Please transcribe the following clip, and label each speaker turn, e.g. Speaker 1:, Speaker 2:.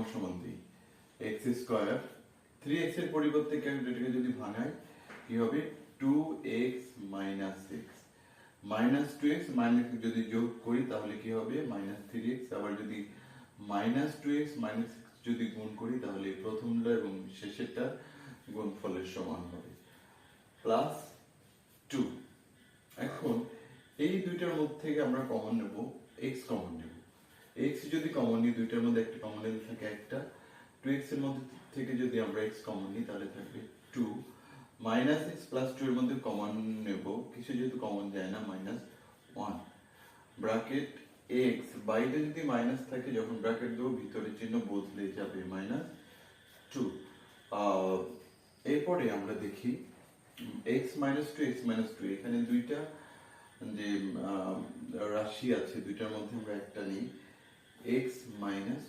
Speaker 1: সমান সমান দিই এক্স স্কোয়ার 3x এর পরিবর্তে এটাকে যদি ভাঙাই কি হবে 2x minus six minus 2x minus যদি যোগ করি তাহলে কি হবে মাইনাস 3x আবার যদি মাইনাস 2x মাইনাস সিক্স যদি গুণ করি তাহলে প্রথমটা এবং শেষেরটা গুণফলের সমান হবে প্লাস 2। এখন এই দুইটার মধ্যে থেকে আমরা কমন নেব x কমন নেব x যদি কমন নিই দুইটার মধ্যে একটা কমন নিলে থাকে একটা 2x এর মধ্যে থেকে যদি আমরা x কমন নিই তাহলে থাকবে 2 মাইনাস x প্লাস 2 এর মধ্যে কমন নেব কিছু যেহেতু কমন যায় না মাইনাস 1 ব্র্যাকেট x বাইরে যদি মাইনাস থাকে যখন ব্র্যাকেট দেব ভিতরে চিহ্ন বদলে যাবে মাইনাস 2। এরপরে আমরা দেখি x মাইনাস 2 x মাইনাস 2 এখানে দুইটা যে রাশি আছে দুইটার মধ্যে আমরা একটা নিই x মাইনাস